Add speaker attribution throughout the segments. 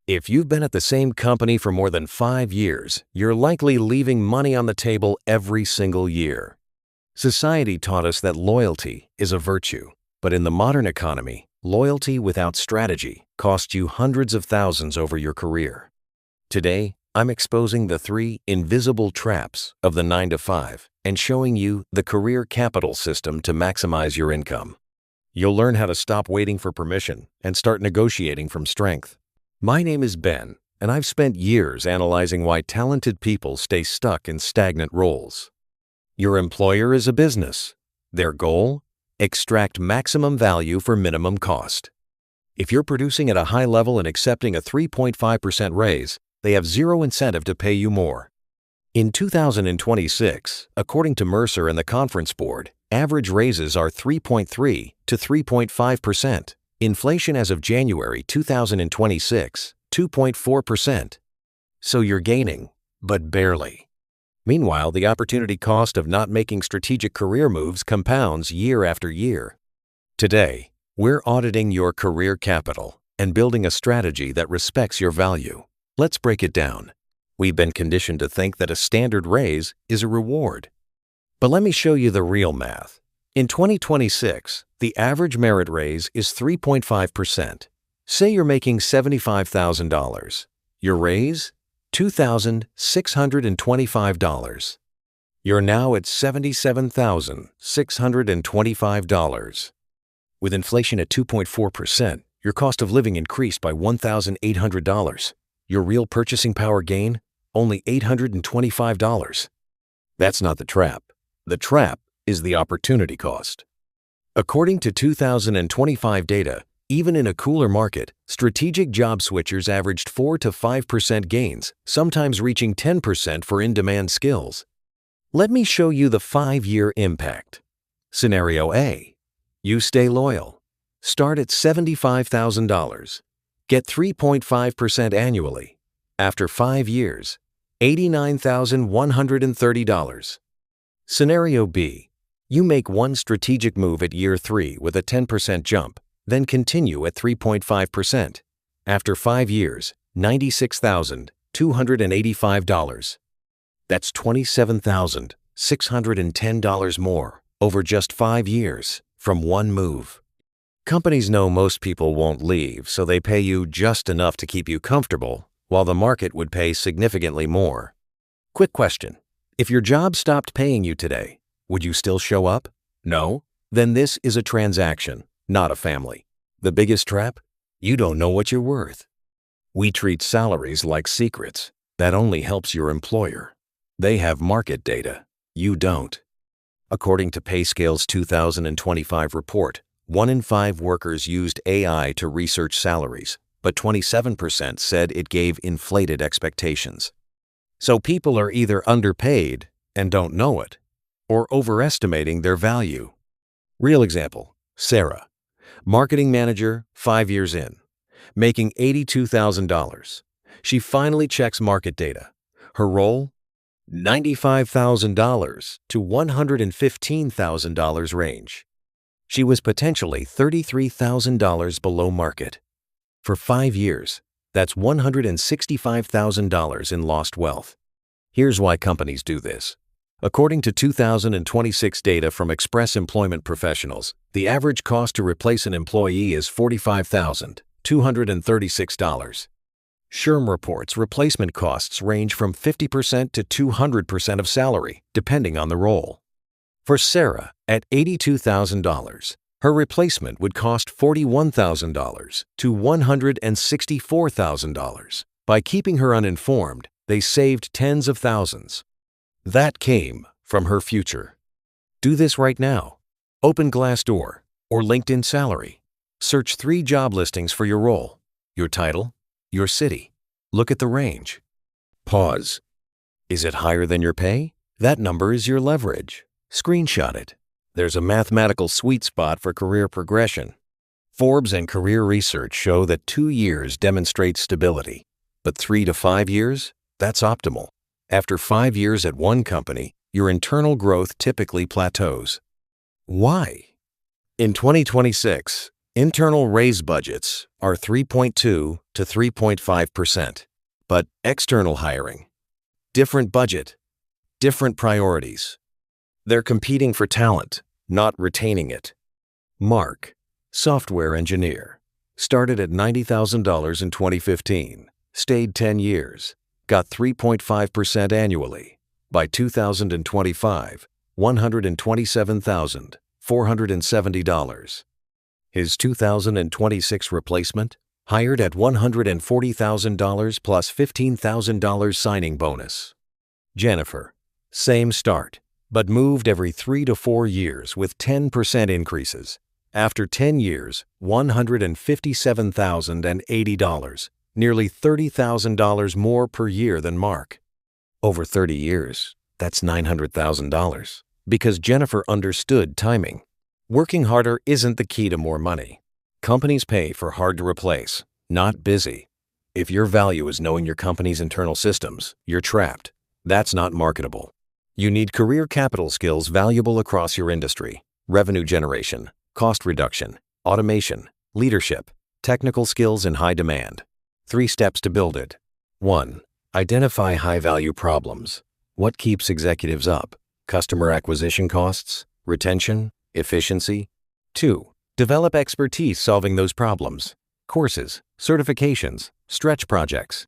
Speaker 1: If you've been at the same company for more than 5 years, you're likely leaving money on the table every single year. Society taught us that loyalty is a virtue, but in the modern economy, loyalty without strategy costs you hundreds of thousands over your career. Today, I'm exposing the 3 invisible traps of the 9-to-5 and showing you the career capital system to maximize your income. You'll learn how to stop waiting for permission and start negotiating from strength. My name is Ben, and I've spent years analyzing why talented people stay stuck in stagnant roles. Your employer is a business. Their goal? Extract maximum value for minimum cost. If you're producing at a high level and accepting a 3.5% raise, they have zero incentive to pay you more. In 2026, according to Mercer and the Conference Board, average raises are 3.3 to 3.5%. Inflation as of January 2026, 2.4%. So you're gaining, but barely. Meanwhile, the opportunity cost of not making strategic career moves compounds year after year. Today, we're auditing your career capital and building a strategy that respects your value. Let's break it down. We've been conditioned to think that a standard raise is a reward. But let me show you the real math. In 2026, the average merit raise is 3.5%. Say you're making $75,000. Your raise? $2,625. You're now at $77,625. With inflation at 2.4%, your cost of living increased by $1,800. Your real purchasing power gain? Only $825. That's not the trap. The trap is the opportunity cost. According to 2025 data, even in a cooler market, strategic job switchers averaged 4 to 5% gains, sometimes reaching 10% for in-demand skills. Let me show you the 5-year impact. Scenario A. You stay loyal. Start at $75,000. Get 3.5% annually. After 5 years, $89,130. Scenario B. You make one strategic move at year 3 with a 10% jump, then continue at 3.5%. After 5 years, $96,285. That's $27,610 more over just 5 years from one move. Companies know most people won't leave, so they pay you just enough to keep you comfortable, while the market would pay significantly more. Quick question. If your job stopped paying you today, would you still show up? No? Then this is a transaction, not a family. The biggest trap? You don't know what you're worth. We treat salaries like secrets. That only helps your employer. They have market data. You don't. According to PayScale's 2025 report, 1 in 5 workers used AI to research salaries, but 27% said it gave inflated expectations. So people are either underpaid and don't know it, or overestimating their value. Real example, Sarah, marketing manager, 5 years in, making $82,000. She finally checks market data. Her role? $95,000 to $115,000 range. She was potentially $33,000 below market. For 5 years, that's $165,000 in lost wealth. Here's why companies do this. According to 2026 data from Express Employment Professionals, the average cost to replace an employee is $45,236. SHRM reports replacement costs range from 50% to 200% of salary, depending on the role. For Sarah, at $82,000, her replacement would cost $41,000 to $164,000. By keeping her uninformed, they saved tens of thousands. That came from her future. Do this right now. Open Glassdoor or LinkedIn Salary. Search 3 job listings for your role, your title, your city. Look at the range. Pause. Is it higher than your pay? That number is your leverage. Screenshot it. There's a mathematical sweet spot for career progression. Forbes and career research show that 2 years demonstrates stability, but 3 to 5 years, that's optimal. After 5 years at one company, your internal growth typically plateaus. Why? In 2026, Internal raise budgets are 3.2 to 3.5%, but external hiring, different budget, different priorities. They're competing for talent, not retaining it. Mark, software engineer, started at $90,000 in 2015, stayed 10 years, got 3.5% annually. By 2025, $127,470. His 2026 replacement, hired at $140,000 plus $15,000 signing bonus. Jennifer, same start, but moved every 3 to 4 years with 10% increases. After 10 years, $157,080, nearly $30,000 more per year than Mark. Over 30 years, that's $900,000, because Jennifer understood timing. Working harder isn't the key to more money. Companies pay for hard to replace, not busy. If your value is knowing your company's internal systems, you're trapped. That's not marketable. You need career capital skills valuable across your industry: revenue generation, cost reduction, automation, leadership, technical skills in high demand. 3 steps to build it. 1. Identify high-value problems. What keeps executives up? Customer acquisition costs, retention, efficiency. 2. Develop expertise solving those problems. Courses, certifications, stretch projects.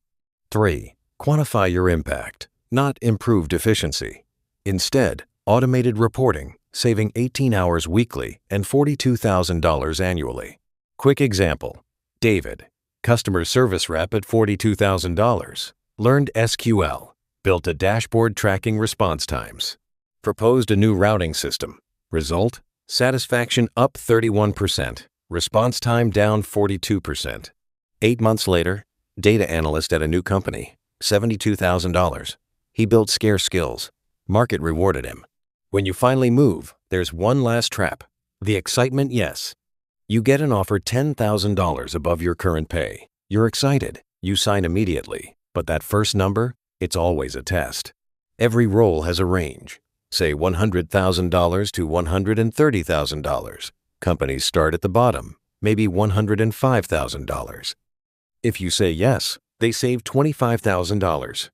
Speaker 1: 3. Quantify your impact, not improved efficiency. Instead, automated reporting, saving 18 hours weekly and $42,000 annually. Quick example. David, customer service rep at $42,000, learned SQL, built a dashboard tracking response times, proposed a new routing system. Result? Satisfaction up 31%, response time down 42%. 8 months later, data analyst at a new company, $72,000. He built scarce skills. Market rewarded him. When you finally move, there's one last trap. The excitement, yes. You get an offer $10,000 above your current pay. You're excited. You sign immediately. But that first number, it's always a test. Every role has a range. Say $100,000 to $130,000. Companies start at the bottom, maybe $105,000. If you say yes, they save $25,000.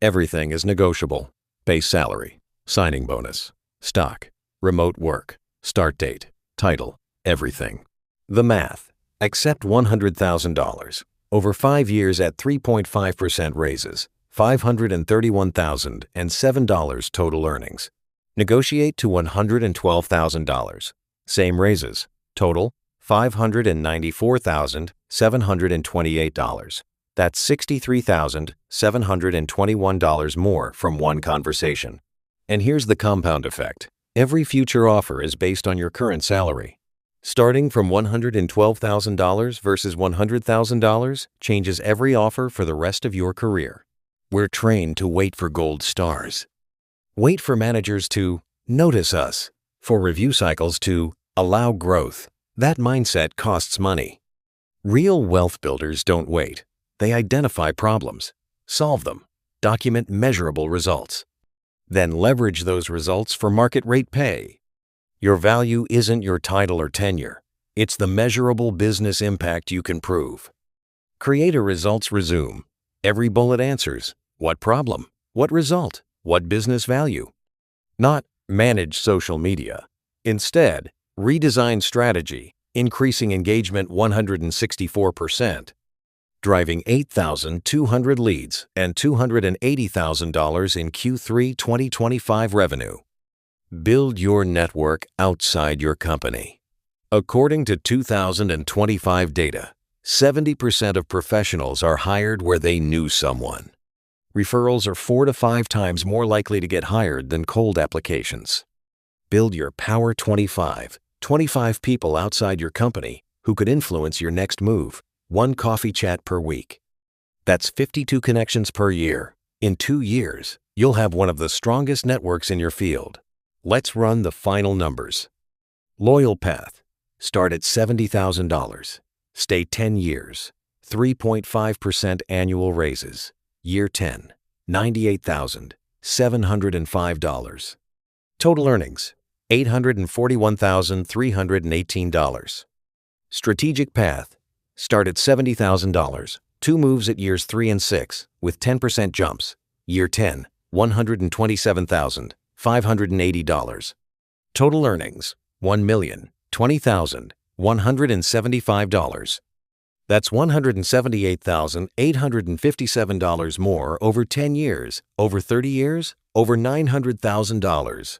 Speaker 1: Everything is negotiable. Base salary, signing bonus, stock, remote work, start date, title, everything. The math. Accept $100,000. Over 5 years at 3.5% raises, $531,007 total earnings. Negotiate to $112,000. Same raises. Total, $594,728. That's $63,721 more from one conversation. And here's the compound effect. Every future offer is based on your current salary. Starting from $112,000 versus $100,000 changes every offer for the rest of your career. We're trained to wait for gold stars. Wait for managers to notice us, for review cycles to allow growth. That mindset costs money. Real wealth builders don't wait. They identify problems, solve them, document measurable results, then leverage those results for market rate pay. Your value isn't your title or tenure. It's the measurable business impact you can prove. Creator results resume. Every bullet answers. What problem? What result? What business value? Not manage social media. Instead, redesign strategy, increasing engagement 164%, driving 8,200 leads and $280,000 in Q3 2025 revenue. Build your network outside your company. According to 2025 data, 70% of professionals are hired where they knew someone. Referrals are 4 to 5 times more likely to get hired than cold applications. Build your Power 25, 25 people outside your company who could influence your next move. 1 coffee chat per week. That's 52 connections per year. In 2 years, you'll have one of the strongest networks in your field. Let's run the final numbers. Loyal path. Start at $70,000. Stay 10 years. 3.5% annual raises. Year 10, $98,705. Total earnings, $841,318. Strategic path. Start at $70,000. 2 moves at years 3 and 6 with 10% jumps. Year 10, $127,580. Total earnings, $1,020,175. That's $178,857 more over 10 years, over 30 years, over $900,000.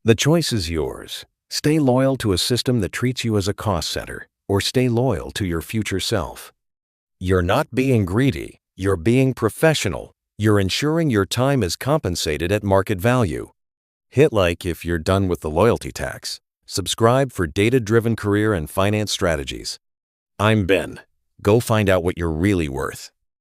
Speaker 1: The choice is yours. Stay loyal to a system that treats you as a cost center, or stay loyal to your future self. You're not being greedy, you're being professional. You're ensuring your time is compensated at market value. Hit like if you're done with the loyalty tax. Subscribe for data-driven career and finance strategies. I'm Ben. Go find out what you're really worth.